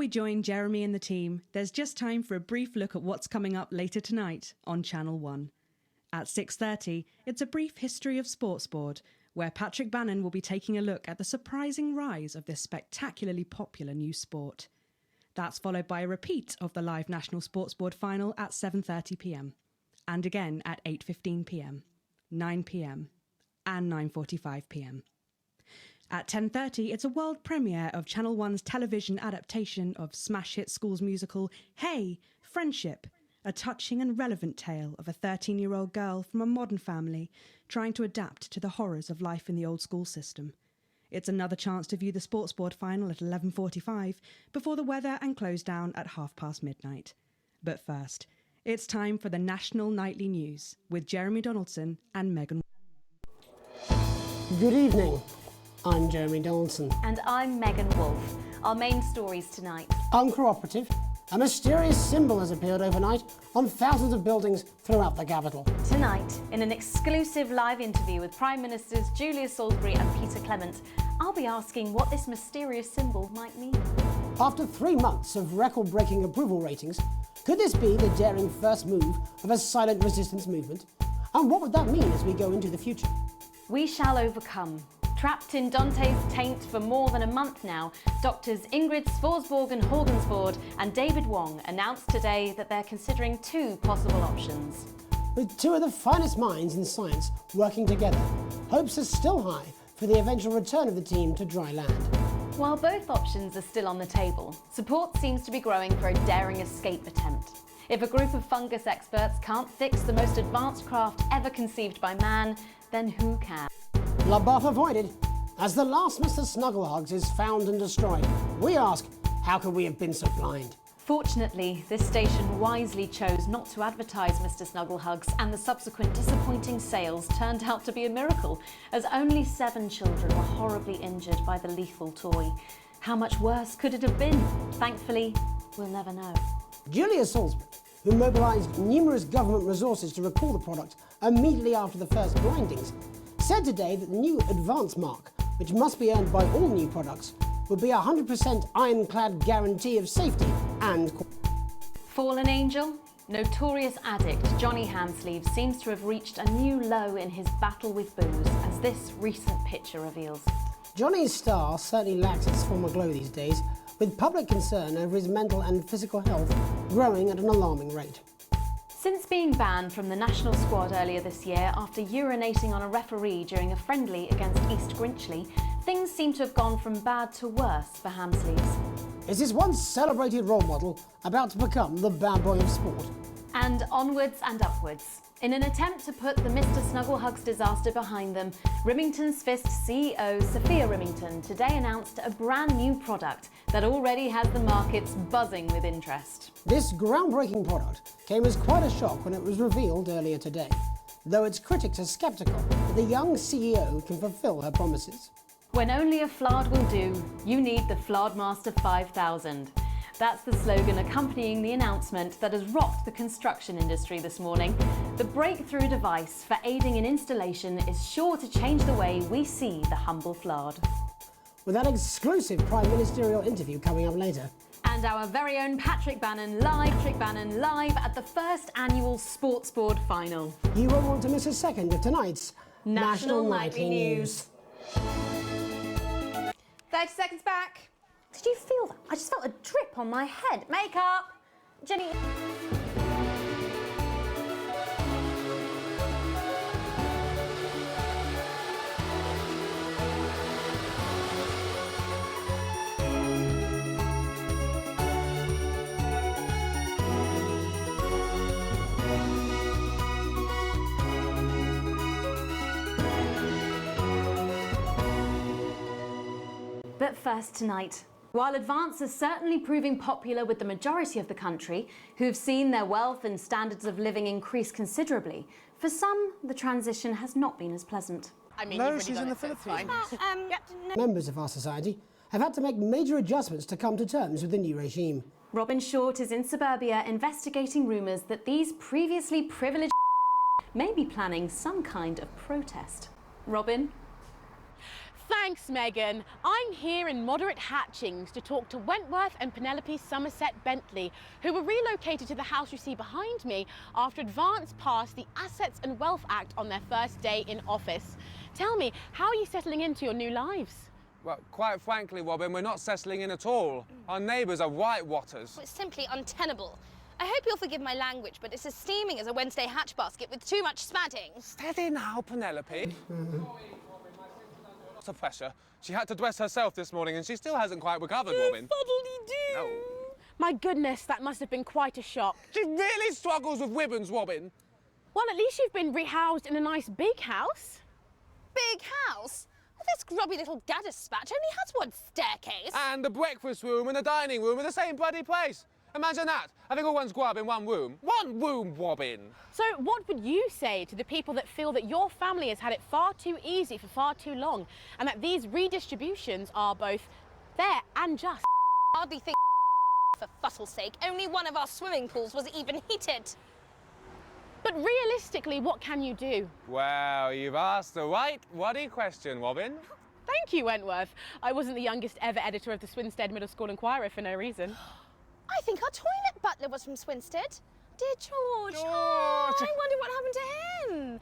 join Jeremy and the team, there's just time for a brief look at what's coming up later tonight on Channel 1. At 6:30, it's a brief history of sports board, where Patrick Bannon will be taking a look at the surprising rise of this spectacularly popular new sport. That's followed by a repeat of the live National Sports Board final at 7:30pm, and again at 8:15pm, 9pm and 9:45pm. At 10:30, it's a world premiere of Channel 1's television adaptation of smash hit schools musical Hey, Friendship, a touching and relevant tale of a 13-year-old girl from a modern family trying to adapt to the horrors of life in the old school system. It's another chance to view the Sports Board final at 11:45 before the weather and close down at midnight. But first, it's time for the National Nightly News with Jeremy Donaldson and Megan. Good evening. I'm Jeremy Donaldson. And I'm Megan Wolfe. Our main stories tonight. Uncooperative. A mysterious symbol has appeared overnight on thousands of buildings throughout the capital. Tonight, in an exclusive live interview with Prime Ministers Julia Salisbury and Peter Clement, I'll be asking what this mysterious symbol might mean. After 3 months of record-breaking approval ratings, could this be the daring first move of a silent resistance movement? And what would that mean as we go into the future? We shall overcome. Trapped in Dante's taint for more than a month now, doctors Ingrid Svorsborg-Horgensvoord and David Wong announced today that they're considering 2 possible options. With 2 of the finest minds in science working together, hopes are still high for the eventual return of the team to dry land. While both options are still on the table, support seems to be growing for a daring escape attempt. If a group of fungus experts can't fix the most advanced craft ever conceived by man, then who can? Bloodbath avoided. As the last Mr. Snugglehugs is found and destroyed, we ask, how could we have been so blind? Fortunately, this station wisely chose not to advertise Mr. Snugglehugs, and the subsequent disappointing sales turned out to be a miracle, as only 7 children were horribly injured by the lethal toy. How much worse could it have been? Thankfully, we'll never know. Julia Salisbury, who mobilised numerous government resources to recall the product immediately after the first blindings, said today that the new advance mark, which must be earned by all new products, would be a 100% ironclad guarantee of safety and... Fallen angel? Notorious addict Johnny Hansleeve seems to have reached a new low in his battle with booze, as this recent picture reveals. Johnny's star certainly lacks its former glow these days, with public concern over his mental and physical health growing at an alarming rate. Since being banned from the national squad earlier this year after urinating on a referee during a friendly against East Grinchley, things seem to have gone from bad to worse for Hansleeves. Is his once celebrated role model about to become the bad boy of sport? And onwards and upwards. In an attempt to put the Mr. Snugglehugs disaster behind them, Rimington's Fist CEO Sophia Rimington today announced a brand new product that already has the markets buzzing with interest. This groundbreaking product came as quite a shock when it was revealed earlier today, though its critics are sceptical that the young CEO can fulfill her promises. When only a Flard will do, you need the Flardmaster 5000. That's the slogan accompanying the announcement that has rocked the construction industry this morning. The breakthrough device for aiding in installation is sure to change the way we see the humble Flard. With that exclusive Prime Ministerial interview coming up later. And our very own Patrick Bannon live at the first annual Sports Board final. You won't want to miss a second of tonight's National Nightly News. 30 seconds back. Did you feel that? I just felt a drip on my head. Makeup! Jenny. But first tonight, while Advance is certainly proving popular with the majority of the country, who've seen their wealth and standards of living increase considerably, for some, the transition has not been as pleasant. I mean, No, you've she's already in the done it, so it's Philippines. fine. Members of our society have had to make major adjustments to come to terms with the new regime. Robin Short is in suburbia investigating rumours that these previously privileged may be planning some kind of protest. Robin? Thanks, Megan. I'm here in Moderate Hatchings to talk to Wentworth and Penelope Somerset Bentley, who were relocated to the house you see behind me after Advance passed the Assets and Wealth Act on their first day in office. Tell me, how are you settling into your new lives? Well, quite frankly, Robin, we're not settling in at all. Our neighbours are whitewatters. It's simply untenable. I hope you'll forgive my language, but it's as steaming as a Wednesday hatch basket with too much spadding. Steady now, Penelope. Lots of pressure. She had to dress herself this morning and she still hasn't quite recovered, Robin. Fuddly-doo! No. My goodness, that must have been quite a shock. She really struggles with ribbons, Robin. Well, at least you've been rehoused in a nice big house. Big house? Well, this grubby little gaddis spat only has one staircase. And the breakfast room and the dining room in the same bloody place. Imagine that, having all one's grub in one room. One room, Robin. So what would you say to the people that feel that your family has had it far too easy for far too long, and that these redistributions are both fair and just? Hardly think for fussle's sake, only one of our swimming pools was even heated. But realistically, what can you do? Well, you've asked the right waddy question, Robin. Thank you, Wentworth. I wasn't the youngest ever editor of the Swinstead Middle School Inquirer for no reason. I think our toilet butler was from Swinstead. Dear George. George. Oh, I wonder what happened to him.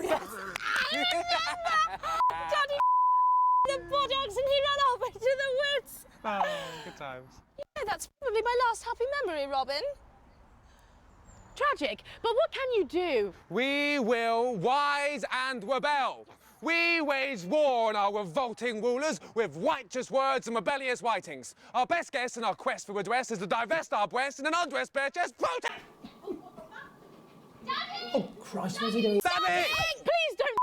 Yes. Daddy the buttocks and he ran off into the woods. Oh, good times. Yeah, that's probably my last happy memory, Robin. Tragic, but what can you do? We will rise and rebel. We wage war on our revolting rulers with righteous words and rebellious writings. Our best guess in our quest for redress is to divest our breasts in an undressed bare chest protest. Daddy! Oh, Christ, what's he doing? Daddy! Please don't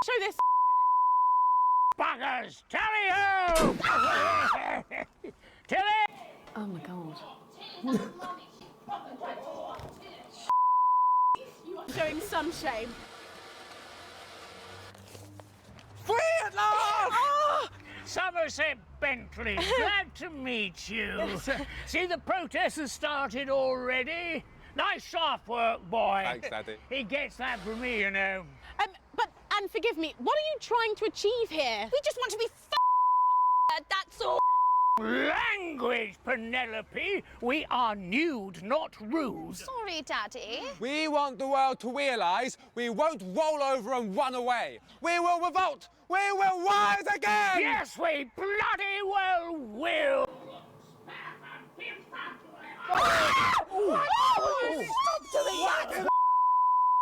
show this. Buggers! Tally-ho! Tilly! Oh my God. Showing some shame. Free at last! Somerset Bentley, glad to meet you. See, the protest has started already. Nice sharp work, boy. Thanks, Daddy. He gets that from me, you know. And forgive me, what are you trying to achieve here? We just want to be that's all. Language, Penelope. We are nude, not rude. Sorry, Daddy. We want the world to realise we won't roll over and run away. We will revolt. We will rise again. Yes, we bloody well will. Stop doing that!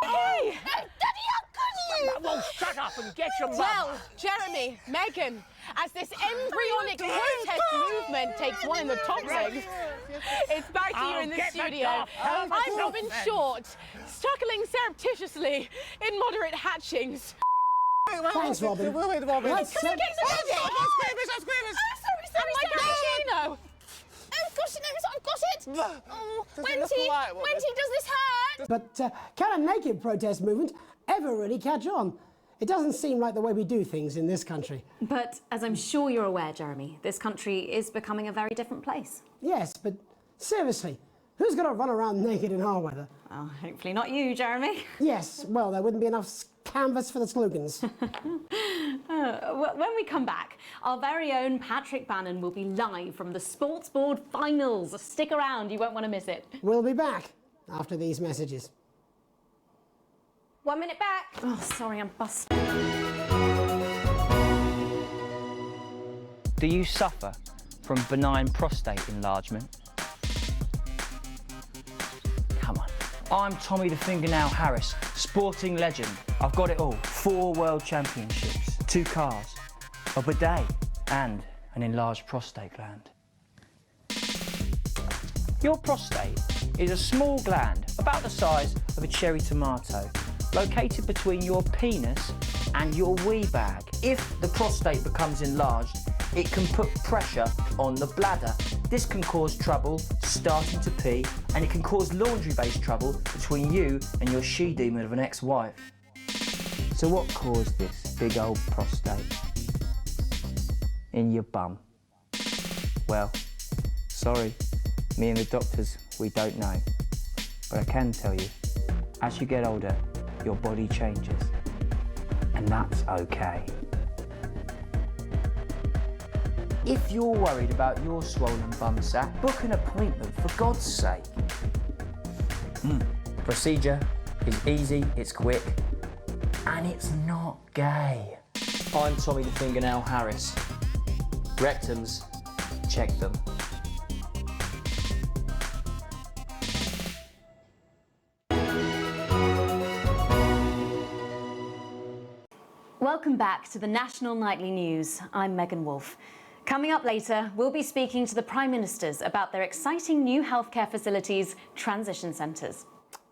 Hey! Daddy, how could you? Well, shut up and get your Well, mother. Jeremy, Megan, as this embryonic protest movement takes one in the top legs, it's back to you in the Get the studio. dog. I'm Robin then. Short, struggling surreptitiously in Moderate Hatchings. Thanks, Robin. Robin. Let's Can we get some music? I'm squeamish. And my cappuccino. Oh, gosh, no, I've got it. Oh, Does it Wenty, look all right, Robin? Wenty, does this hurt? But can a naked protest movement ever really catch on? It doesn't seem like the way we do things in this country. But as I'm sure you're aware, Jeremy, this country is becoming a very different place. Yes, but seriously, who's going to run around naked in our weather? Oh, hopefully not you, Jeremy. Yes, well, there wouldn't be enough canvas for the slogans. When we come back, our very own Patrick Bannon will be live from the Sports Board Finals. Stick around, you won't want to miss it. We'll be back after these messages. 1 minute back. Oh, sorry, I'm busted. Do you suffer from benign prostate enlargement? Come on. I'm Tommy the Fingernail Harris, sporting legend. I've got it all. 4 world championships, 2 cars, a bidet, and an enlarged prostate gland. Your prostate is a small gland about the size of a cherry tomato, located between your penis and your wee bag. If the prostate becomes enlarged, it can put pressure on the bladder. This can cause trouble starting to pee, and it can cause laundry-based trouble between you and your she-demon of an ex-wife. So what caused this big old prostate in your bum? Well, sorry, me and the doctors, we don't know. But I can tell you, as you get older, your body changes. And that's okay. If you're worried about your swollen bum sack, book an appointment for God's sake. Procedure is easy, it's quick, and it's not gay. I'm Tommy the Fingernail Harris. Rectums, check them. Welcome back to the National Nightly News. I'm Megan Wolfe. Coming up later, we'll be speaking to the Prime Ministers about their exciting new healthcare facilities, transition centres.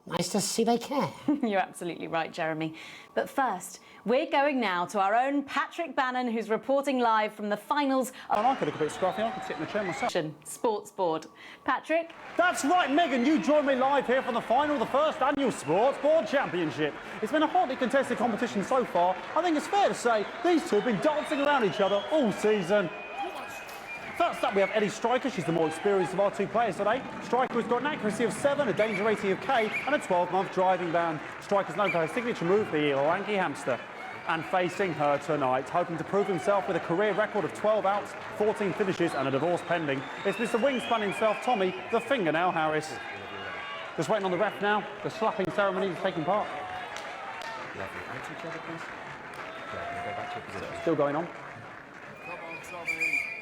Nice to see they care. You're absolutely right, Jeremy. But first, we're going now to our own Patrick Bannon, who's reporting live from the finals of... I could look a bit scruffy, I could sit in the chair myself. Sports Board. Patrick? That's right, Megan, you join me live here from the final of the first annual Sports Board Championship. It's been a hotly contested competition so far. I think it's fair to say these two have been dancing around each other all season. First up, we have Eddie Striker. She's the more experienced of our two players today. Striker has got an accuracy of 7, a danger rating of K, and a 12-month driving ban. Striker's known for her signature move, the lanky hamster. And facing her tonight, hoping to prove himself with a career record of 12 outs, 14 finishes, and a divorce pending, it's Mr. Wingspan himself, Tommy the Fingernail Harris. Just waiting on the ref now. The slapping ceremony is taking part. Still going on.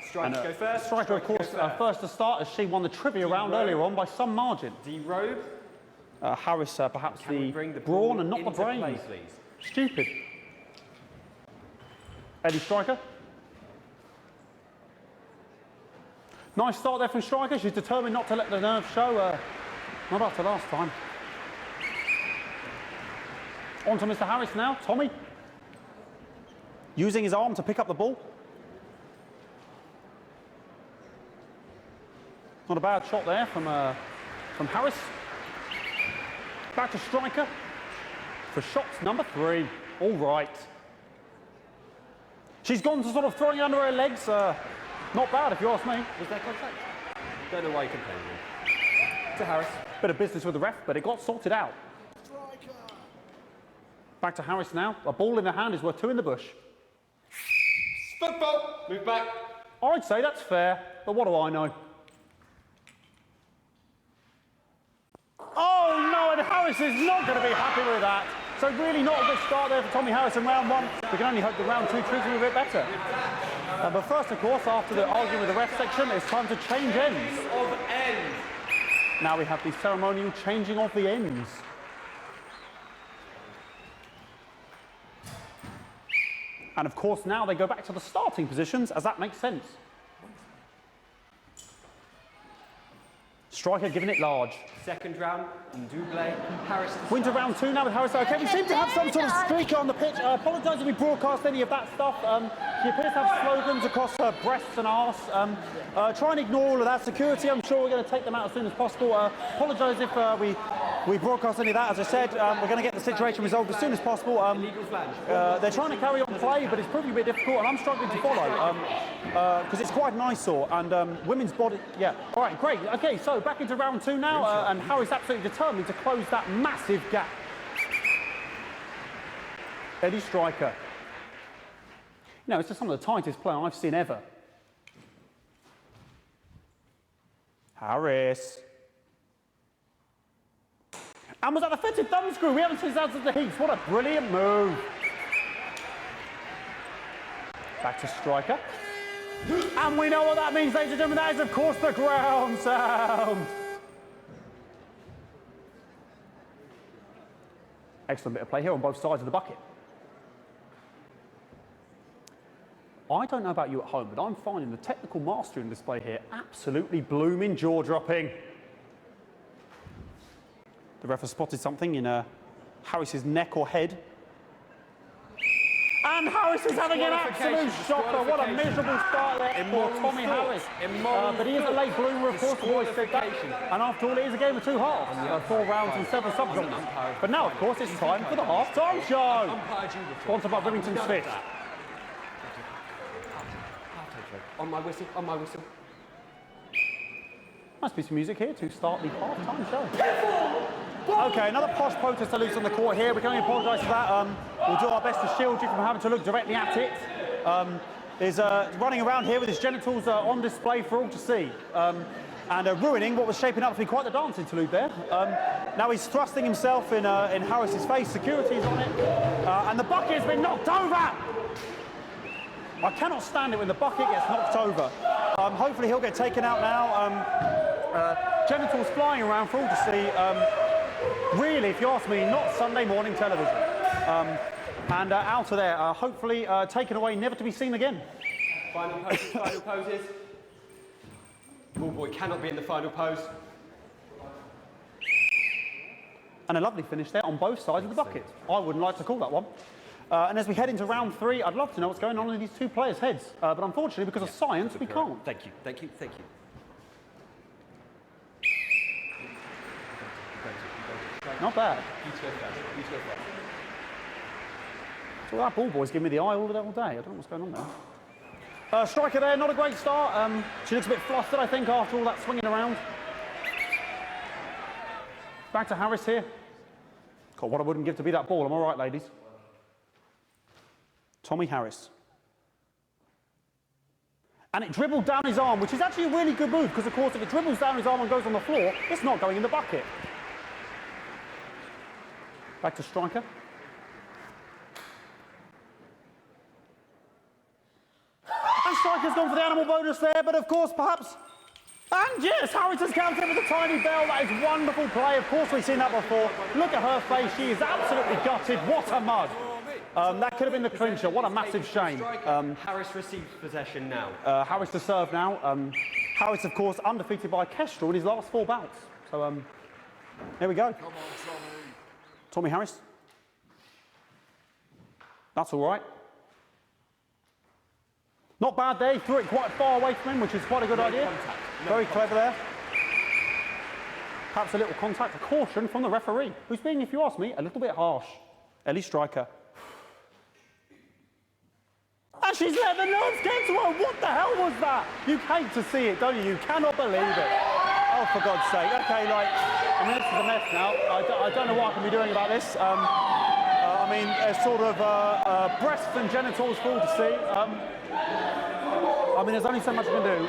Striker go first. Striker, of course, first to start as she won the trivia round earlier on by some margin. D-Robe. Harris, perhaps the brawn and not the brains. Stupid. Eddie Striker. Nice start there from Striker. She's determined not to let the nerves show. Not after last time. On to Mr. Harris now. Tommy. Using his arm to pick up the ball. Not a bad shot there from Harris. Back to Striker for shots number 3. All right. She's gone to sort of throwing it under her legs. Not bad, if you ask me. Was there contact? Don't know why you complained. To Harris. Bit of business with the ref, but it got sorted out. Back to Harris now. A ball in the hand is worth 2 in the bush. Football. Move back. I'd say that's fair, but what do I know? Oh no, and Harris is not going to be happy with that. So really not a good start there for Tommy Harris in round 1. We can only hope the round 2 treats him a bit better. But first, of course, after the argument with the ref section, it's time to change ends. Of ends. Now we have the ceremonial changing of the ends. And of course, now they go back to the starting positions, as that makes sense. Striker giving it large. Second round, double. Harris. Winter round 2 now with Harris. Okay, we seem to have some sort of streaker on the pitch. Apologise if we broadcast any of that stuff. She appears to have slogans across her breasts and arse. Try and ignore all of that. Security, I'm sure we're going to take them out as soon as possible. Apologise if we broadcast any of that. As I said, we're going to get the situation resolved as soon as possible. They're trying to carry on play, but it's proving a bit difficult, and I'm struggling to follow because it's quite an eyesore. And women's body, yeah. All right, great. Okay, so back into round 2 now, and Harris absolutely determined to close that massive gap. Eddie Striker. You know, it's just some of the tightest play I've seen ever. Harris. And was that the fitted thumb screw? We haven't seen that since the heats. What a brilliant move. Back to Striker. And we know what that means, ladies and gentlemen. That is, of course, the ground sound. Excellent bit of play here on both sides of the bucket. I don't know about you at home, but I'm finding the technical mastering display here absolutely blooming jaw-dropping. The ref has spotted something in Harris's neck or head. And Harris is having an absolute shocker. What a miserable start there for Tommy Harris. But he is a late bloomer, of course, the boys said that. And after all, it is a game of 2 halves. 4 rounds and 7 subgenres. But now, of course, it's time for the half-time show. Sponsored by Remington Smith. On my whistle, on my whistle. Nice piece of music here to start the half-time show. Okay, another posh protester loose on the court here. We can only apologise for that. We'll do our best to shield you from having to look directly at it. is running around here with his genitals on display for all to see. And ruining what was shaping up to be quite the dance interlude there. Now he's thrusting himself in Harris's face, security's on it, and the bucket has been knocked over! I cannot stand it when the bucket gets knocked over. Hopefully he'll get taken out now. Genitals flying around for all to see. Really, if you ask me, not Sunday morning television. And out of there, hopefully taken away, never to be seen again. Final poses, final poses. Ball boy cannot be in the final pose. And a lovely finish there on both sides of the bucket. I wouldn't like to call that one. And as we head into round 3, I'd love to know what's going on in these two players' heads. But unfortunately, because of science, we can't. Thank you, thank you, thank you. Not bad. You to go first. You to go first. So that ball boy's giving me the eye all day. I don't know what's going on there. Striker there, not a great start. She looks a bit flustered, I think, after all that swinging around. Back to Harris here. God, what I wouldn't give to be that ball. I'm all right, ladies. Tommy Harris. And it dribbled down his arm, which is actually a really good move, because, of course, if it dribbles down his arm and goes on the floor, it's not going in the bucket. Back to Striker. And Striker's gone for the animal bonus there, but of course, perhaps... And yes, Harris has counted with a tiny bell. That is wonderful play. Of course, we've seen that before. Look at her face. She is absolutely gutted. What a mud. That could have been the clincher. What a massive shame. Harris receives possession now. Harris to serve now. Harris, of course, undefeated by Kestrel in his last 4 bouts. So, there we go. Come on, Tommy Harris. That's all right. Not bad there. He threw it quite far away from him, which is quite a good idea. Very clever there. Perhaps a little contact, a caution from the referee, who's being, if you ask me, a little bit harsh. Ellie Striker. And she's let the nerves get to her. What the hell was that? You hate to see it, don't you? You cannot believe it. Oh, for God's sake. Okay, like, I mean, this is a mess now. I don't know what I can be doing about this. I mean, sort of breasts and genitals for all to see. I mean, there's only so much I can do.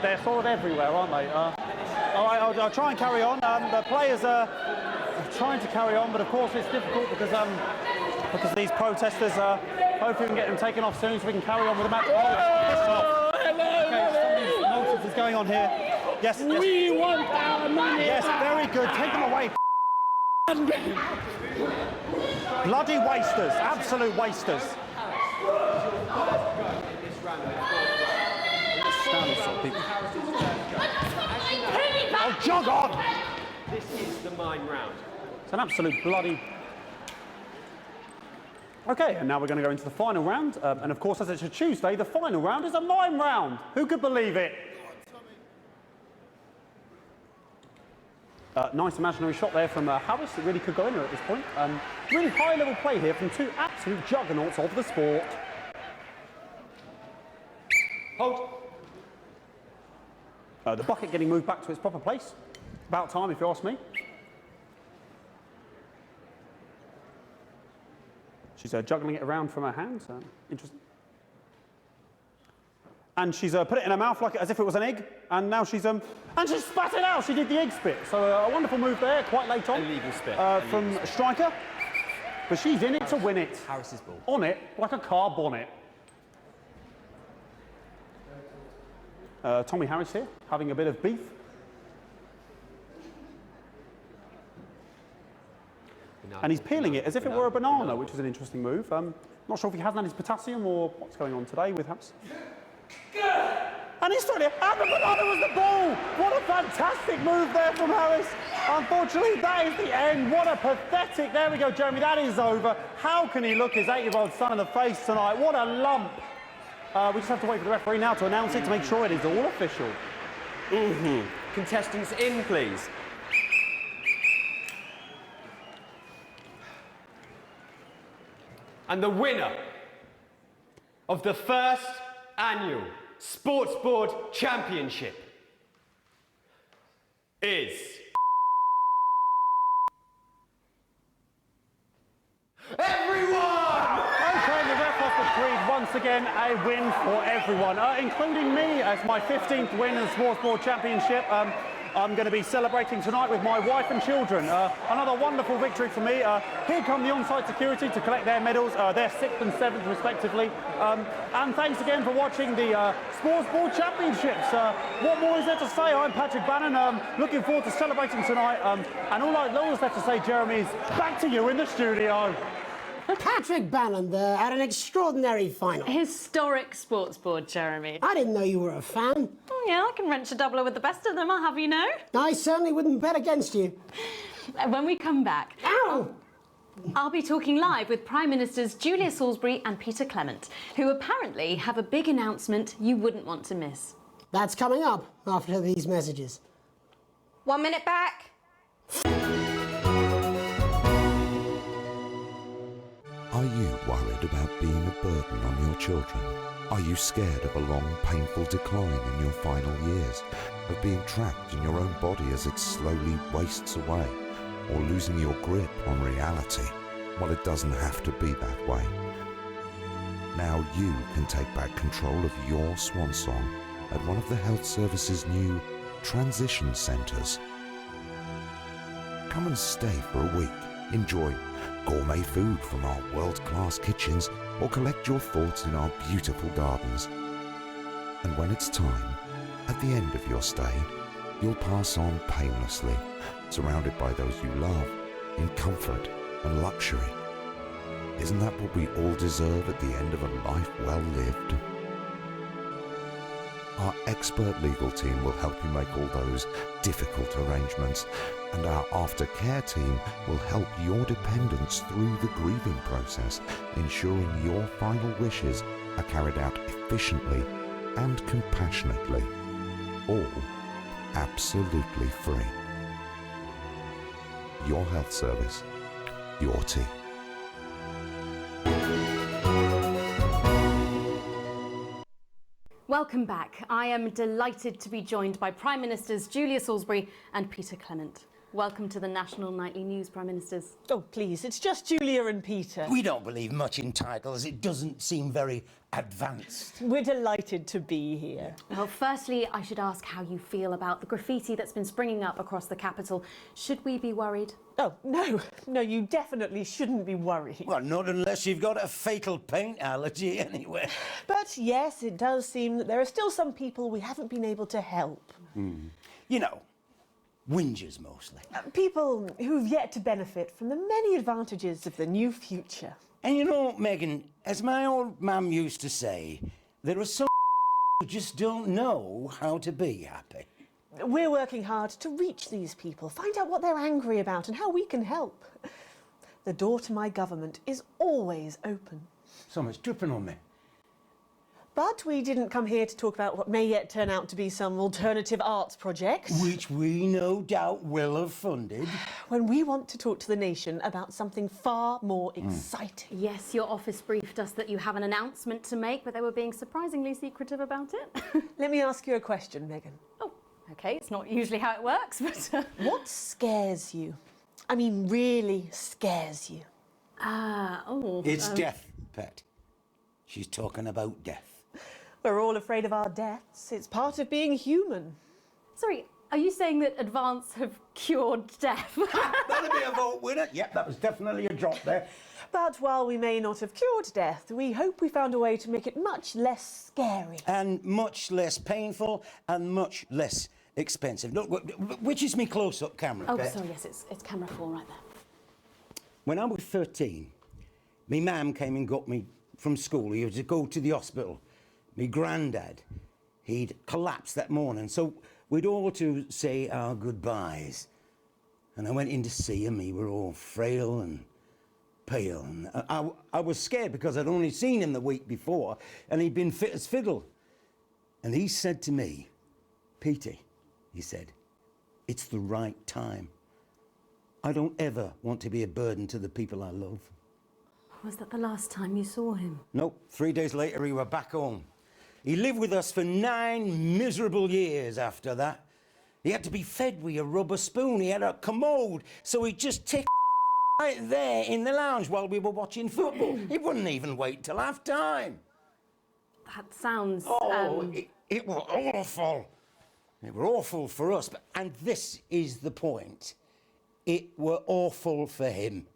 They're sort of everywhere, aren't they? All right, I'll try and carry on. The players are trying to carry on, but of course it's difficult because these protesters hopefully we can get them taken off soon so we can carry on with the match. Oh, okay, something nonsense is going on here. Yes, We want our money. yes, very good. Take them away. Bloody wasters, absolute wasters. Oh, jog on! This is the mime round. It's an absolute bloody... Okay, and now we're going to go into the final round. And of course, as it's a Tuesday, the final round is a mime round. Who could believe it? Nice imaginary shot there from Harris. It really could go in at this point. Really high-level play here from two absolute juggernauts of the sport. Hold. The bucket getting moved back to its proper place. About time, if you ask me. She's juggling it around from her hands. Interesting. And she's put it in her mouth like as if it was an egg. And now she's and she spat it out. She did the egg spit. So a wonderful move there, quite late on. Illegal spit. From Striker. But she's in it to win it. Harris's ball. On it like a car bonnet. Tommy Harris here, having a bit of beef. And he's peeling it as if it were a banana, which is an interesting move. Not sure if he hasn't had his potassium or what's going on today with Harris. And he's trying to... And the banana was the ball! What a fantastic move there from Harris. Unfortunately, that is the end. What a pathetic... There we go, Jeremy, that is over. How can he look his 8-year-old son in the face tonight? What a lump. We just have to wait for the referee now to announce it to make sure it is all official. Contestants in, please. And the winner of the first annual Sports Board Championship is... everyone! Okay, the ref has decreed once once again a win for everyone, including me as my 15th win in the Sports Board Championship. I'm going to be celebrating tonight with my wife and children. Another wonderful victory for me. Here come the on-site security to collect their medals, their 6th and 7th respectively. And thanks again for watching the Sports Board Championships. What more is there to say? I'm Patrick Bannon, looking forward to celebrating tonight. And all that's left to say, Jeremy, is back to you in the studio. Patrick Bannon there at an extraordinary final. Historic sports board, Jeremy. I didn't know you were a fan. Oh, yeah, I can wrench a doubler with the best of them, I'll have you know. I certainly wouldn't bet against you. When we come back... Ow! I'll be talking live with Prime Ministers Julia Salisbury and Peter Clement, who apparently have a big announcement you wouldn't want to miss. That's coming up after these messages. 1 minute back. Are you worried about being a burden on your children? Are you scared of a long, painful decline in your final years? Of being trapped in your own body as it slowly wastes away? Or losing your grip on reality? Well, it doesn't have to be that way. Now you can take back control of your swan song at one of the Health Service's new transition centres. Come and stay for a week. Enjoy gourmet food from our world-class kitchens or collect your thoughts in our beautiful gardens. And when it's time, at the end of your stay, you'll pass on painlessly, surrounded by those you love, in comfort and luxury. Isn't that what we all deserve at the end of a life well lived? Our expert legal team will help you make all those difficult arrangements, and our aftercare team will help your dependents through the grieving process, ensuring your final wishes are carried out efficiently and compassionately, all absolutely free. Your health service, your team. Welcome back. I am delighted to be joined by Prime Ministers Julia Salisbury and Peter Clement. Welcome to the National Nightly News, Prime Ministers. Oh, please, it's just Julia and Peter. We don't believe much in titles. It doesn't seem very advanced. We're delighted to be here. Well, firstly, I should ask how you feel about the graffiti that's been springing up across the capital. Should we be worried? Oh, no, you definitely shouldn't be worried. Well, not unless you've got a fatal paint allergy anyway. But yes, it does seem that there are still some people we haven't been able to help. You know, whingers mostly. People who've yet to benefit from the many advantages of the new future. And you know, Megan, as my old mum used to say, there are some who just don't know how to be happy. We're working hard to reach these people, find out what they're angry about and how we can help. The door to my government is always open. Someone's tripping on me. But we didn't come here to talk about what may yet turn out to be some alternative arts project. Which we no doubt will have funded. When we want to talk to the nation about something far more exciting. Yes, your office briefed us that you have an announcement to make, but they were being surprisingly secretive about it. Let me ask you a question, Megan. Oh, OK, it's not usually how it works, but... What scares you? I mean, really scares you? It's death, Pet. She's talking about death. We're all afraid of our deaths. It's part of being human. Sorry, are you saying that Advance have cured death? That'll be a vote winner. Yep, that was definitely a drop there. But while we may not have cured death, we hope we found a way to make it much less scary. And much less painful and much less expensive. Look, which is me close-up camera, Oh, Pet? sorry, yes, it's camera 4 right there. When I was 13, me mam came and got me from school. He had to go to the hospital. Me granddad, he'd collapsed that morning, so we'd all to say our goodbyes. And I went in to see him. He were all frail and pale. And I was scared because I'd only seen him the week before, and he'd been fit as fiddle. And he said to me, Petey, he said, it's the right time. I don't ever want to be a burden to the people I love. Was that the last time you saw him? Nope. 3 days later, he were back home. He lived with us for 9 miserable years after that. He had to be fed with a rubber spoon. He had a commode, so he'd just take right there in the lounge while we were watching football. He wouldn't even wait till half-time. That sounds... It were awful. It were awful for us, and this is the point. It were awful for him.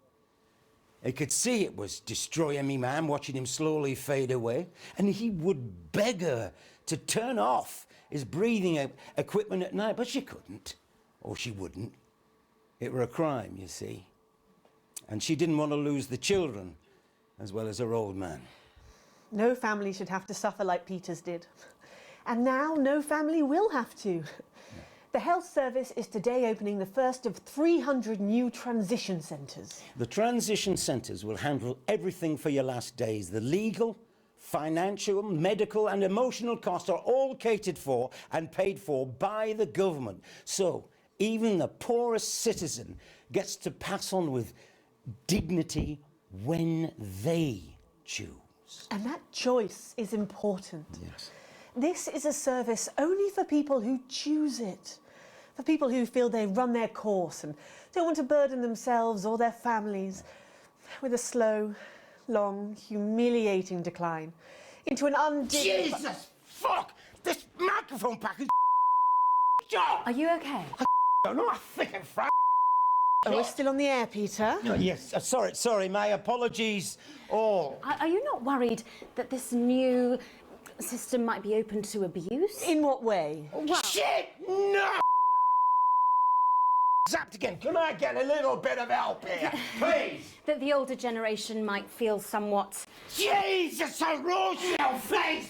He could see it was destroying me man, watching him slowly fade away, and he would beg her to turn off his breathing equipment at night, but she couldn't, or she wouldn't. It were a crime, you see. And she didn't want to lose the children, as well as her old man. No family should have to suffer like Peter's did. And now no family will have to. The health service is today opening the first of 300 new transition centres. The transition centres will handle everything for your last days. The legal, financial, medical and emotional costs are all catered for and paid for by the government. So even the poorest citizen gets to pass on with dignity when they choose. And that choice is important. Yes. This is a service only for people who choose it. For people who feel they run their course and don't want to burden themselves or their families with a slow, long, humiliating decline into an undignified... Jesus! Fuck! This microphone pack is job! Are you okay? I don't know, I think I'm fr***. Oh, we're still on the air, Peter. Oh, yes, sorry, my apologies all. Are you not worried that this new system might be open to abuse? In what way? Well, shit! No! Zapped again. Can I get a little bit of help here, please? That the older generation might feel somewhat... Jesus, a Rochelle face!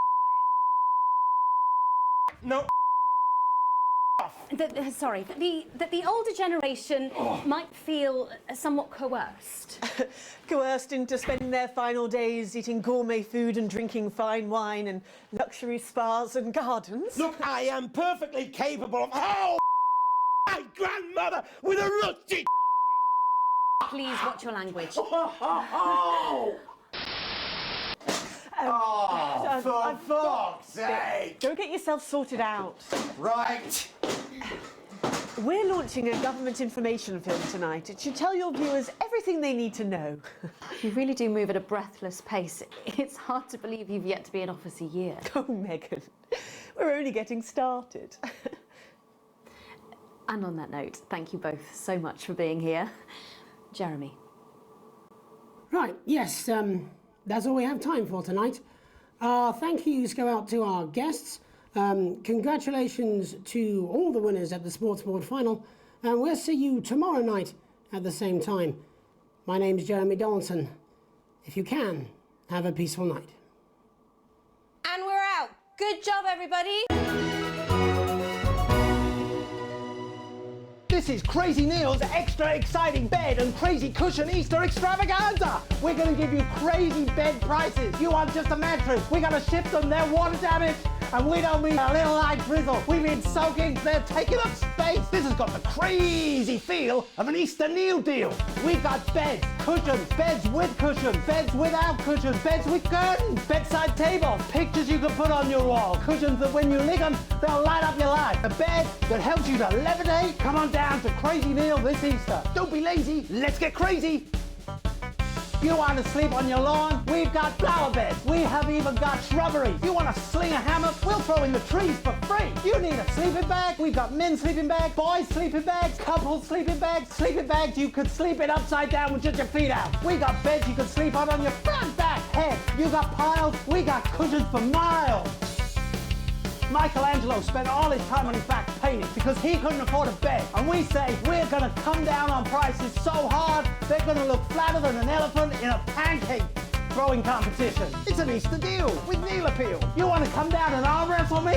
No. That the older generation might feel somewhat coerced. Coerced into spending their final days eating gourmet food and drinking fine wine and luxury spas and gardens. Look, I am perfectly capable of... Oh! My grandmother with a rusty... Please watch your language. Oh, for fuck's sake! Go get yourself sorted out. Right. We're launching a government information film tonight. It should tell your viewers everything they need to know. You really do move at a breathless pace. It's hard to believe you've yet to be in office a year. Oh, Megan, we're only getting started. And on that note, thank you both so much for being here. Jeremy. Right, yes, that's all we have time for tonight. Thank yous go out to our guests. Congratulations to all the winners at the Sports Board final. And we'll see you tomorrow night at the same time. My name's Jeremy Donaldson. If you can, have a peaceful night. And we're out. Good job, everybody. This is Crazy Neil's extra exciting bed and crazy cushion Easter extravaganza. We're going to give you crazy bed prices. You want just a mattress? We're going to ship them. They're water damaged. And we don't mean a little light drizzle. We mean soaking. They're taking up space. This has got the crazy feel of an Easter Neil deal. We've got beds, cushions, beds with cushions, beds without cushions, beds with curtains, bedside tables, pictures you can put on your wall, cushions that when you lick them, they'll light up your life. A bed that helps you to levitate. Come on down to Crazy Neil this Easter. Don't be lazy. Let's get crazy. You want to sleep on your lawn? We've got flower beds. We have even got shrubbery. You want to sling a hammock? We'll throw in the trees for free. You need a sleeping bag? We've got men's sleeping bags, boys' sleeping bags, couples' sleeping bags you could sleep in upside down with just your feet out. We got beds you can sleep on your front, back, head. You got piles, we got cushions for miles. Michelangelo spent all his time on his back painting because he couldn't afford a bed. And we say we're going to come down on prices so hard they're going to look flatter than an elephant in a pancake throwing competition. It's an Easter deal with Neil Appeal. You want to come down and arm wrestle me?